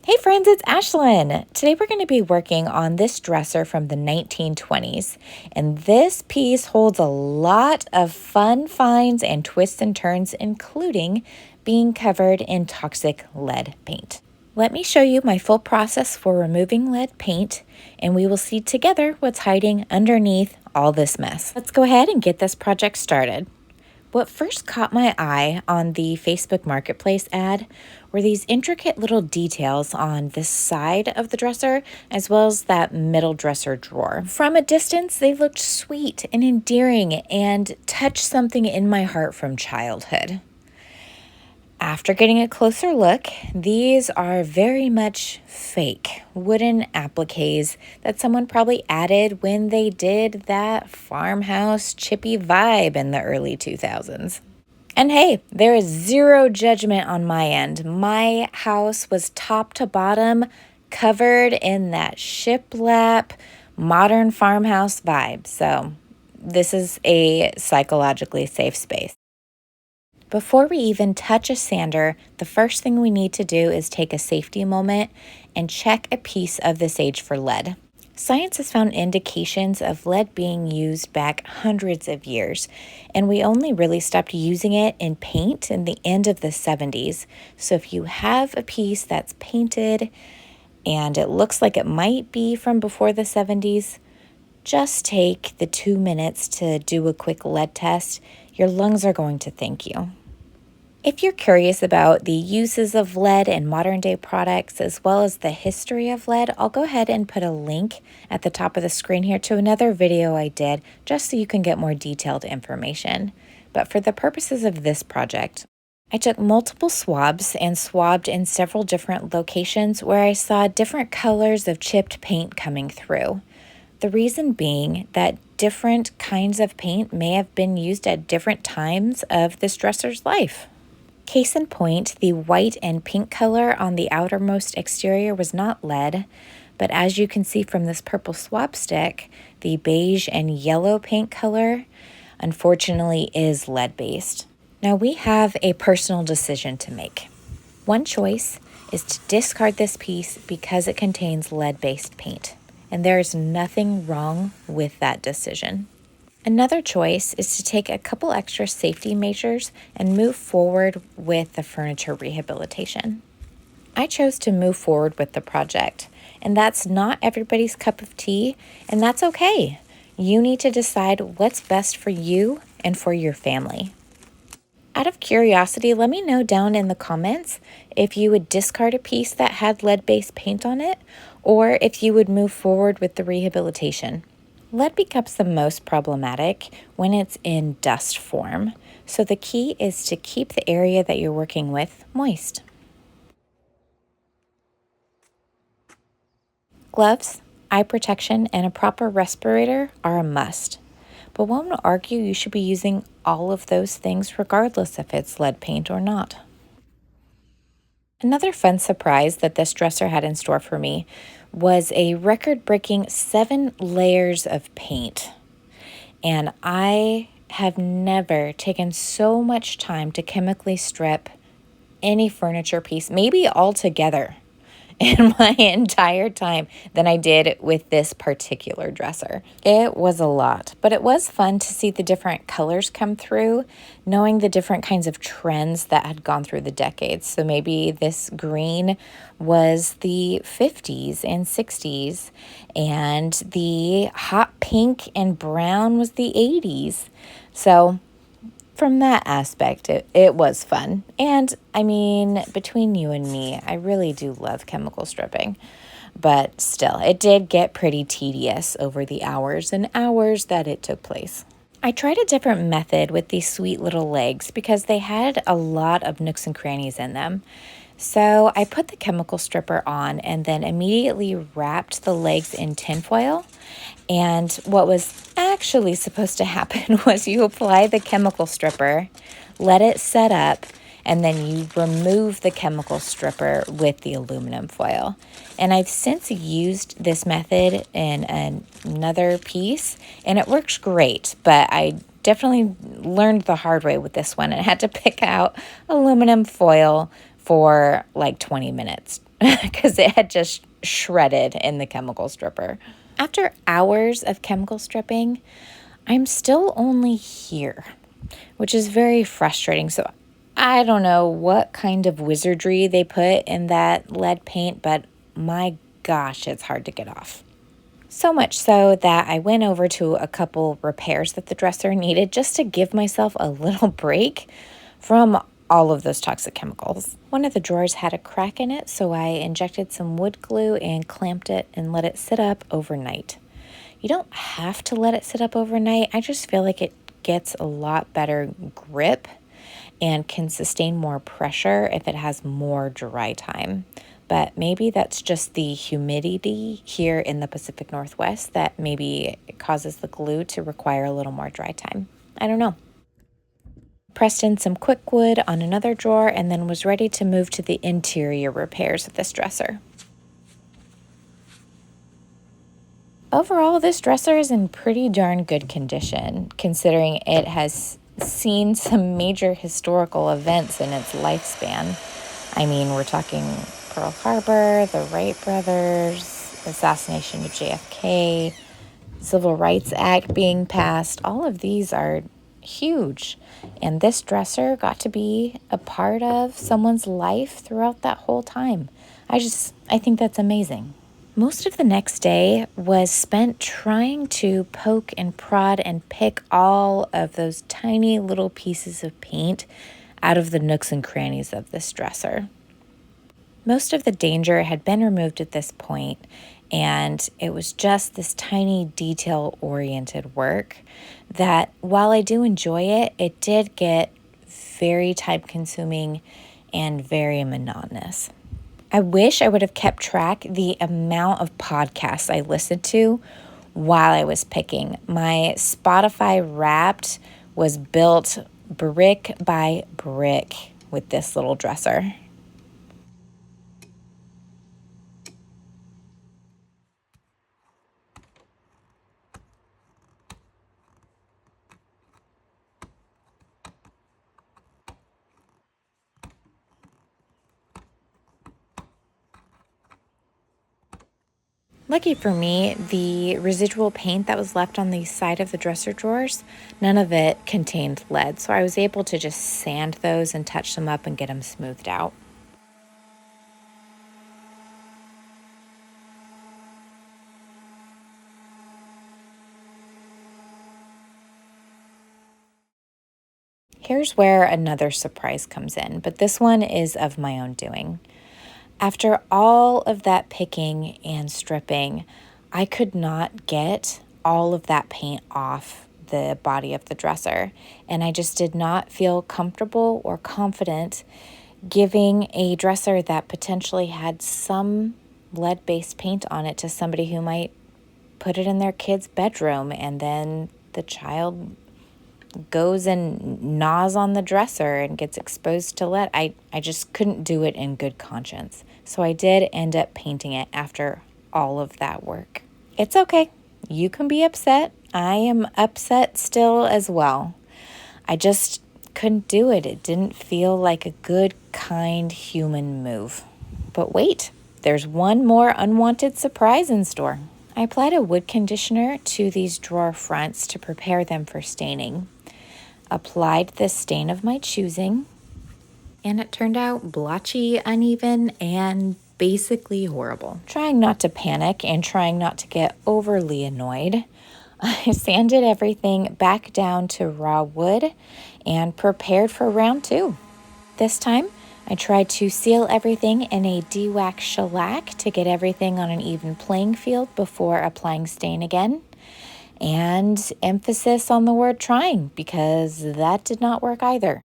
Hey friends, it's Ashlyn. Today we're going to be working on this dresser from the 1920s. And this piece holds a lot of fun finds and twists and turns, including being covered in toxic lead paint. Let me show you my full process for removing lead paint, and we will see together what's hiding underneath all this mess. Let's go ahead and get this project started. What first caught my eye on the Facebook Marketplace ad were these intricate little details on this side of the dresser, as well as that middle dresser drawer. From a distance, they looked sweet and endearing and touched something in my heart from childhood. After getting a closer look, these are very much fake wooden appliques that someone probably added when they did that farmhouse chippy vibe in the early 2000s. And hey, there is zero judgment on my end. My house was top to bottom covered in that shiplap modern farmhouse vibe. So this is a psychologically safe space. Before we even touch a sander, the first thing we need to do is take a safety moment and check a piece of this age for lead. Science has found indications of lead being used back hundreds of years, and we only really stopped using it in paint in the end of the 70s. So if you have a piece that's painted and it looks like it might be from before the 70s, just take the 2 minutes to do a quick lead test. Your lungs are going to thank you. If you're curious about the uses of lead in modern day products as well as the history of lead, I'll go ahead and put a link at the top of the screen here to another video I did just so you can get more detailed information. But for the purposes of this project, I took multiple swabs and swabbed in several different locations where I saw different colors of chipped paint coming through. The reason being that different kinds of paint may have been used at different times of this dresser's life. Case in point, the white and pink color on the outermost exterior was not lead, but as you can see from this purple swab stick, the beige and yellow paint color unfortunately is lead-based. Now we have a personal decision to make. One choice is to discard this piece because it contains lead-based paint, and there is nothing wrong with that decision. Another choice is to take a couple extra safety measures and move forward with the furniture rehabilitation. I chose to move forward with the project, and that's not everybody's cup of tea, and that's okay. You need to decide what's best for you and for your family. Out of curiosity, let me know down in the comments if you would discard a piece that had lead-based paint on it, or if you would move forward with the rehabilitation. Lead becomes the most problematic when it's in dust form, so the key is to keep the area that you're working with moist. Gloves, eye protection, and a proper respirator are a must, but one would argue you should be using all of those things regardless if it's lead paint or not. Another fun surprise that this dresser had in store for me was a record-breaking 7 layers of paint. And I have never taken so much time to chemically strip any furniture piece, maybe altogether, in my entire time than I did with this particular dresser. It was a lot, but it was fun to see the different colors come through, knowing the different kinds of trends that had gone through the decades. So maybe this green was the 50s and 60s, and the hot pink and brown was the 80s. So from that aspect, it was fun. And I mean, between you and me, I really do love chemical stripping. But still, it did get pretty tedious over the hours and hours that it took place. I tried a different method with these sweet little legs because they had a lot of nooks and crannies in them. So I put the chemical stripper on and then immediately wrapped the legs in tinfoil. And what was actually supposed to happen was you apply the chemical stripper, let it set up, and then you remove the chemical stripper with the aluminum foil. And I've since used this method in another piece, and it works great, but I definitely learned the hard way with this one and had to pick out aluminum foil for like 20 minutes. because it had just shredded in the chemical stripper. After hours of chemical stripping, I'm still only here, which is very frustrating. So I don't know what kind of wizardry they put in that lead paint, but my gosh, it's hard to get off. So much so that I went over to a couple repairs that the dresser needed just to give myself a little break from all of those toxic chemicals. One of the drawers had a crack in it, so I injected some wood glue and clamped it and let it sit up overnight. You don't have to let it sit up overnight. I just feel like it gets a lot better grip and can sustain more pressure if it has more dry time. But maybe that's just the humidity here in the Pacific Northwest that maybe causes the glue to require a little more dry time. I don't know. Pressed in some quick wood on another drawer and then was ready to move to the interior repairs of this dresser. Overall, this dresser is in pretty darn good condition, considering it has seen some major historical events in its lifespan. I mean, we're talking Pearl Harbor, the Wright brothers, assassination of JFK, Civil Rights Act being passed. All of these are huge. And this dresser got to be a part of someone's life throughout that whole time. I think that's amazing. Most of the next day was spent trying to poke and prod and pick all of those tiny little pieces of paint out of the nooks and crannies of this dresser. Most of the danger had been removed at this point, and it was just this tiny detail-oriented work that, while I do enjoy it, it did get very time-consuming and very monotonous. I wish I would have kept track the amount of podcasts I listened to while I was picking. My Spotify Wrapped was built brick by brick with this little dresser. Lucky for me, the residual paint that was left on the side of the dresser drawers, none of it contained lead, so I was able to just sand those and touch them up and get them smoothed out. Here's where another surprise comes in, but this one is of my own doing. After all of that picking and stripping, I could not get all of that paint off the body of the dresser, and I just did not feel comfortable or confident giving a dresser that potentially had some lead-based paint on it to somebody who might put it in their kid's bedroom, and then the child goes and gnaws on the dresser and gets exposed to lead. I just couldn't do it in good conscience. So I did end up painting it after all of that work. It's okay. You can be upset. I am upset still as well. I just couldn't do it. It didn't feel like a good, kind human move. But wait, there's one more unwanted surprise in store. I applied a wood conditioner to these drawer fronts to prepare them for staining. Applied the stain of my choosing, and it turned out blotchy, uneven, and basically horrible. Trying not to panic and trying not to get overly annoyed, I sanded everything back down to raw wood and prepared for round 2. This time, I tried to seal everything in a de-wax shellac to get everything on an even playing field before applying stain again. And emphasis on the word trying, because that did not work either.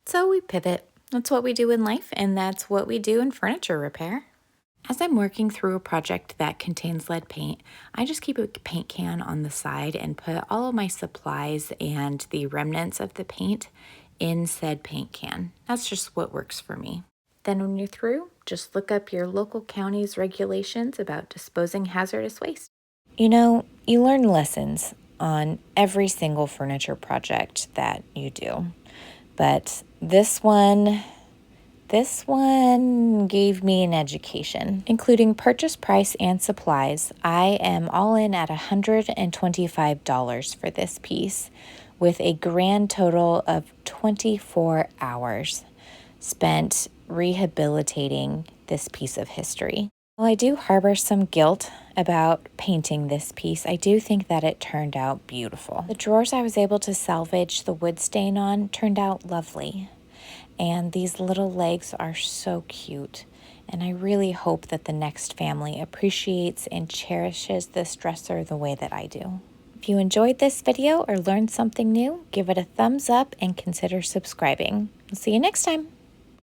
So we pivot. That's what we do in life, and that's what we do in furniture repair. As I'm working through a project that contains lead paint, I just keep a paint can on the side and put all of my supplies and the remnants of the paint in said paint can. That's just what works for me. Then when you're through, just look up your local county's regulations about disposing hazardous waste. You know, you learn lessons on every single furniture project that you do, but this one This one gave me an education. Including purchase price and supplies, I am all in at $125 for this piece, with a grand total of 24 hours spent rehabilitating this piece of history. While I do harbor some guilt about painting this piece, I do think that it turned out beautiful. The drawers I was able to salvage the wood stain on turned out lovely. And these little legs are so cute. And I really hope that the next family appreciates and cherishes this dresser the way that I do. If you enjoyed this video or learned something new, give it a thumbs up and consider subscribing. I'll see you next time.